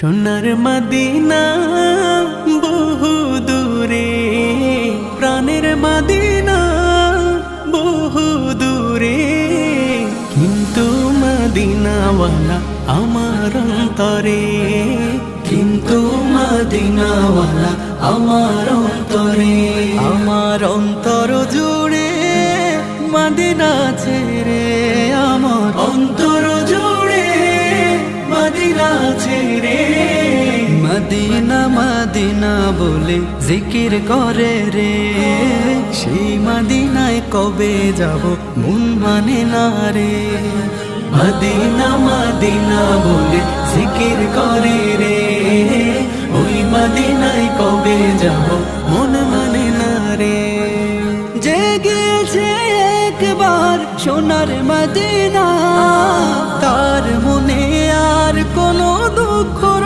সোনার মদিনা বহু দূরে, প্রাণের মদিনা বহু দূরে, কিন্তু মদিনাওয়ালা আমার অন্তরে, কিন্তু মদিনাওয়ালা আমার অন্তরে, আমার অন্তর জুড়ে মদিনা ছেড়ে, আমার অন্তর জুড়ে মদিনা ছেড়ে। মদিনা মদিনা বলে জিকির করে রে, সেই মদিনায় কবে যাব মন মানে না রে। মদিনা মদিনা বলে জিকির করে রে, ওই মদিনায় কবে যাব মন মানে না রে। জেগেছে একবার সোনার মদিনা, তার